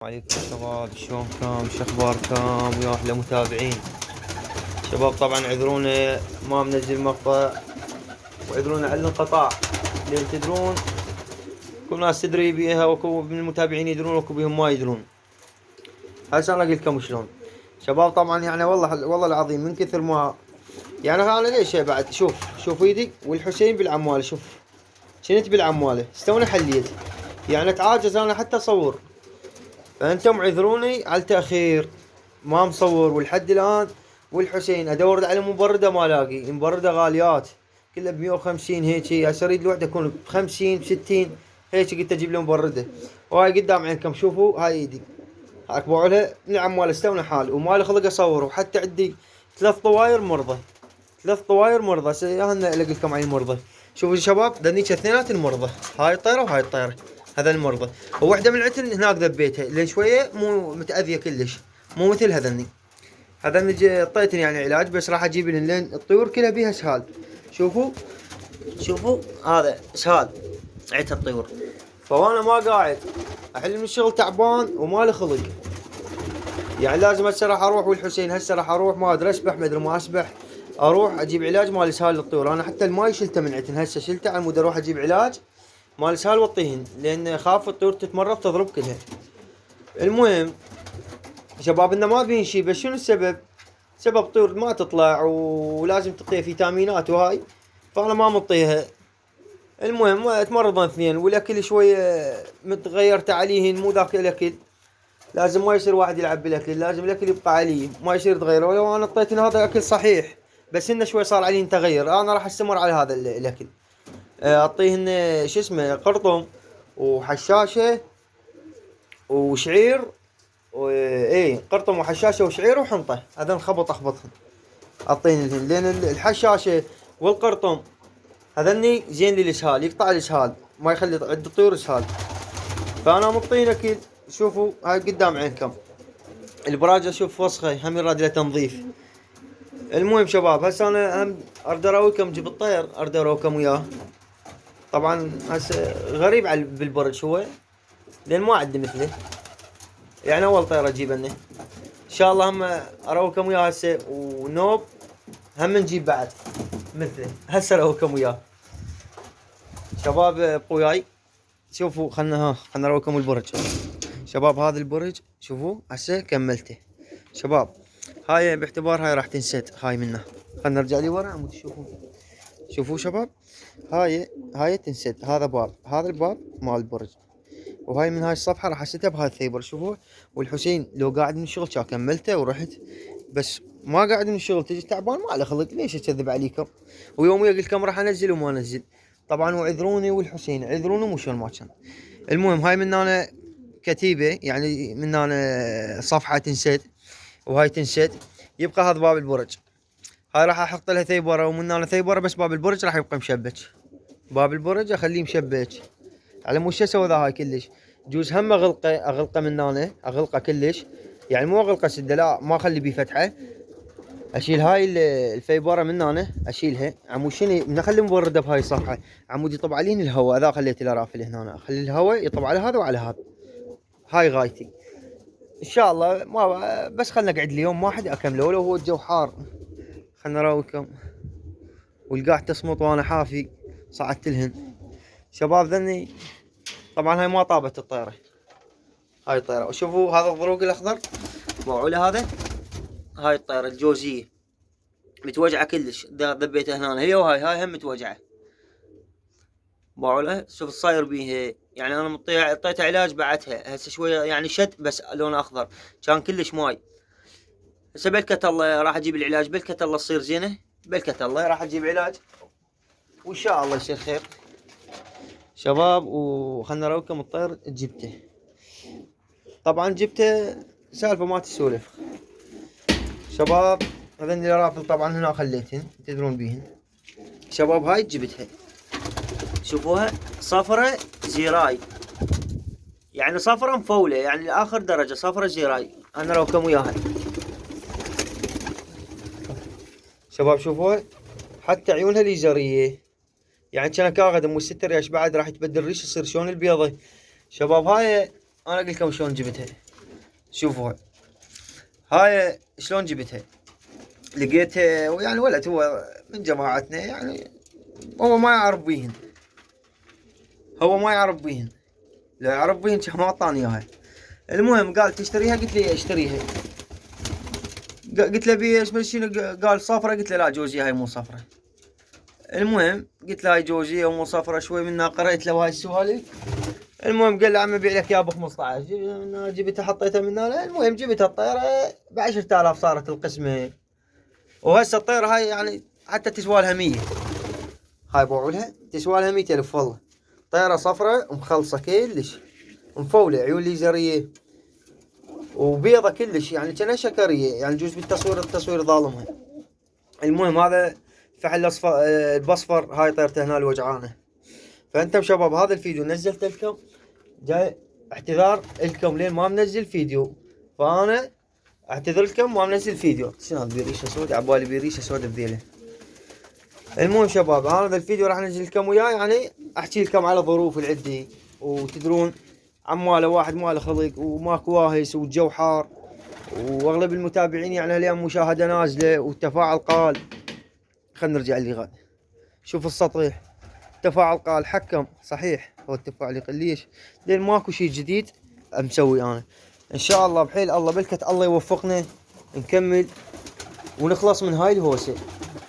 عليكم شباب، شلونكم؟ شو اخباركم ويا احلى متابعين. شباب طبعا اعذرونا ما منزل مقطع واعذرونا على الانقطاع، لان تدرون كل ناس تدري بيها وكو من المتابعين يدرون وكو بيهم ما يدرون. هسه انا اقول لكم شلون. شباب طبعا يعني والله العظيم من كثر ما يعني انا ليش بعد شوف ايدي والحسين بالعماله. شوف شنت بالعماله استونا حليت، يعني اتعاجز انا حتى اصور، فانتم اعذروني على التاخير ما مصور. ولحد الان والحسين ادور على مبردة ما الاقي، مبردة غاليات كلها ب150 هيك. هسه اريد الوحده تكون ب50 ب60 هيك، قلت اجيب له مبردة. وهاي قدام عينكم شوفوا، هاي ايدي اكبوا لها من العمال استونا حال وما لي خلق اصور. وحتى عندي 3 طواير مرضى، 3 طواير مرضى. هسه انا الاقي لكم عين مرضى. شوفوا يا شباب ذنيك اثنينات المرضى، هاي الطيره وهاي الطيره، هذا المرضى. وواحده من العتل هناك ذبيتها لان شويه مو متاذيه كلش، مو مثل هذني. هذني اعطيتني يعني علاج، بس راح اجيب لين الطيور كلها بيها اسهال. شوفوا هذا اسهال عيت الطيور. فوانا ما قاعد احل من الشغل تعبان وما لي خلق، يعني لازم هسه راح اروح. والحسين هسه راح اروح ما ادري اسبح ما ادري ما اسبح، اروح اجيب علاج مال اسهال للطيور. انا حتى الماي شلته من عندهن، هسه شلته على مود اروح اجيب علاج مال اسهال واعطيهن، لان خاف الطيور تتمرض تضرب كلها. المهم شباب انه ما بين شي، بس شنو السبب؟ سبب الطيور ما تطلع ولازم تعطيها فيتامينات وهاي، فانا ما مطيها. المهم تمرضن اثنين، والاكل شويه متغيرت عليهن، مو ذاك الاكل. لازم ما يصير واحد يلعب بالاكل، لازم الاكل يبقى عليه ما يصير يتغير. ولو انا اعطيتن هذا الاكل صحيح، بس انه شوي صار عليه تغير، انا راح استمر على هذا الاكل. اعطيهن شو اسمه قرطم وحشاشه وشعير اي قرطم وحشاشه وشعير وحنطه، هذا خبط اخبطهم اعطيهن. لان الحشاشه والقرطم هذني زين للاسهال، يقطع الاسهال ما يخلي عند الطيور اسهال. فانا مطين اكل. شوفوا هاي قدام عينكم البراجة، شوف وسخة هم يراد لها تنظيف. المهم شباب هسه انا هم اريد اراويكم جيب الطير، اريد اراويكم وياه. طبعا هسه غريب على بالبرج هو، لان ما عندي مثله، يعني اول طير اجيبه ان شاء الله. هم اراويكم وياه هسه، ونوب هم نجيب بعد مثله. هسه اراويكم وياه شباب ابقوا وياي. شوفوا خلنا اراويكم البرج شباب. هذا البرج شوفوا هسه كملته شباب. هاي باعتبار هاي راح تنسد، هاي منه. خلنا نرجع لي ورا عمود تشوفون. شوفوا شباب هاي تنسد، هذا باب، هذا الباب مال البرج. وهاي من هاي الصفحه راح اسدها بهاي الثيبر. شوفوا. والحسين لو قاعد من الشغل كان كملته ورحت، بس ما قاعد من الشغل تجي تعبان ما له خلق، ليش اكذب عليكم؟ ويوميا قلت لكم راح انزل وما انزل طبعا. وعذروني والحسين عذروني، مو شلون ما كان. المهم هاي من انا كتيبه، يعني من انا صفحه تنسد وهاي تنسد. يبقى هذا باب البرج، هاي راح احط لها ثيبره، ومن انا ثيبره، بس باب البرج راح يبقى مشبك. باب البرج اخليه مشبك على مو شو اسوي ذا. هاي كلش جوز هم اغلقه من هنا، اغلقه كلش، يعني مو اغلقه سده، لا ما اخلي بيه فتحه. اشيل هاي الفيبره من هنا اشيلها عمود. شنو من اخلي مبرده بهاي الصفحه عمود يطب عليهن الهواء. ذا خليت الارافل هنا، اخلي الهواء يطب على هذا وعلى هذا. هاي غايتي ان شاء الله. ما بس خلنا نقعد اليوم واحد اكمله ولو هو الجو حار. خلنا نراويكم. والقاع تصمت وانا حافي صعدت لهن شباب ذني. طبعا هاي ما طابت الطيره، هاي الطيره. وشوفوا هذا الضروق الاخضر معوله هذا، هاي الطيره الجوزيه متوجعه كلش. ذبيتها هنا هي، وهاي هم متوجعه معوله. شوف صاير بيها، يعني انا اعطيتها علاج بعدها هسه شويه يعني شد، بس لونه اخضر كان كلش ماي. هسه بلكة الله راح اجيب العلاج، بلكة الله تصير زينه، بلكة الله راح اجيب علاج وان شاء الله يصير خير شباب. وخلنا نراويكم الطير جبته. طبعا جبته سالفه ما تسولف شباب. هذني الرافل طبعا هنا خليتهن تدرون بيهن شباب. هاي جبتها شوفوها صفرة زيراي، يعني صفرة مفولة، يعني لاخر درجة صفرة زيراي. انا اراويكم وياها شباب. شوفوها حتى عيونها ليزرية، يعني كان كاغد مو 6 رياش بعد راح يتبدل ريش يصير شلون البيضة شباب. هاي انا اقول لكم شلون جبتها. شوفوا هاي شلون جبتها. لقيتها يعني ولد هو من جماعتنا يعني هو ما يعرف بيهن. لو يعرف بيهن ما اعطاني اياها. المهم قال تشتريها؟ قلت لي اشتريها. قلت له بيش بس شنو؟ قال صفرة. قلت له لا جوزي هاي مو صفرة. المهم قلت له هاي جوزي ومو صفرة. شوي منها قريت له هاي السوالف. المهم قال لي عم ابيع لك اياها ب 15. جبتها حطيتها من هنا. المهم جبتها الطيرة ب 10,000 صارت القسمة. وهسه الطيرة هاي يعني حتى تسوى لها 100. هاي بوعوا لها تسوى لها 100,000 والله. طيرة صفرة مخلصة كلش مفولة عيون ليزرية وبيضة كلش يعني كأنها شكرية يعني جوز التصوير ظالمها. المهم هذا فحل اصفر البصفر. هاي طيرته هنا الوجعانة. فانتم شباب هذا الفيديو نزلت لكم جاي اعتذار لكم لين ما منزل فيديو. فانا اعتذر لكم ما منزل فيديو. شنو هذا بيريشه سود؟ عبالي بيريشه سود بذيله. المهم شباب هذا الفيديو راح انزل لكم وياه يعني احكي لكم على ظروف العدي. وتدرون عماله واحد ماله خلق وماكو واهس والجو حار واغلب المتابعين يعني اليوم مشاهده نازله والتفاعل قال. خلينا نرجع اللي غاد. شوف السطح تفاعل قال حكم صحيح. هو التفاعل يقل ليش؟ لان ماكو شيء جديد مسوي انا. ان شاء الله بحيل الله بالكت الله يوفقنا نكمل ونخلص من هاي الهوسه.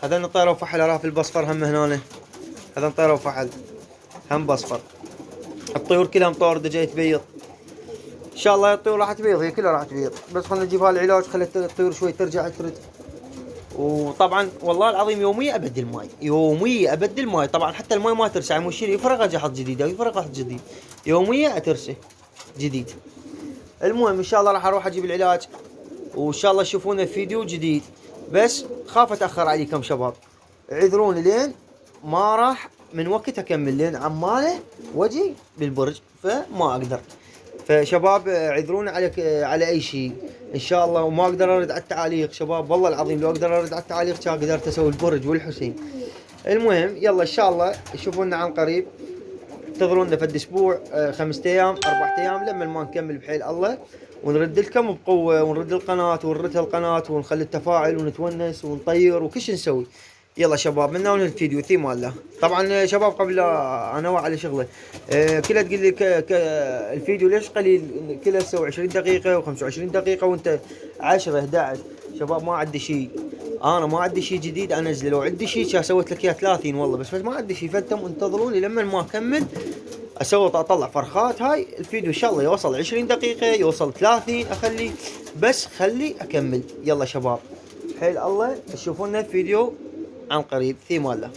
هذا نطيره وفحل راف البصفر هم هنا. هذا نطيره وفحل هم بصفر. الطيور كلها مطاردة جاي تبيض. ان شاء الله الطيور راح تبيض هي كلها راح تبيض. بس خلنا نجيب هالعلاج خلي الطيور شوي ترجع ترد. وطبعا والله العظيم يوميا ابدل ماي. طبعا حتى الماي ما ترسع مشير يفرغ اجي احط جديد او يفرغ احط جديد. يوميا اترسه جديد. المهم ان شاء الله راح اروح اجيب العلاج وان شاء الله تشوفونا فيديو جديد. بس خاف اتاخر عليكم شباب اعذروني لين ما راح من وقت اكمل لين عماله واجي بالبرج فما اقدر. فشباب اعذرونا على اي شيء ان شاء الله. وما اقدر ارد على التعاليق شباب والله العظيم لو اقدر ارد على التعاليق كان قدرت اسوي البرج والحسين. المهم يلا ان شاء الله تشوفونا عن قريب. انتظرونا فد اسبوع 5 ايام 4 ايام لما ما نكمل بحيل الله ونرد لكم بقوه ونرد القناه ونردها القناه ونخلي التفاعل ونتونس ونطير وكل شيء نسوي. يلا شباب من هنا الفيديو ثيم الله. طبعا شباب قبل لا انوع على شغله كلها تقول لي الفيديو ليش قليل؟ كلها تسوي 20 دقيقه و25 دقيقه وانت 10 11. شباب ما عندي شيء. انا ما عندي شيء جديد انزله. لو عندي شيء كان سويت لك اياه 30 والله. بس ما عندي شيء. فانتم انتظروني لما ما اكمل اسوي اطلع فرخات. هاي الفيديو ان شاء الله يوصل 20 دقيقه يوصل 30 اخلي. بس خلي اكمل. يلا شباب حيل الله تشوفونا فيديو عن قريب. في ماله.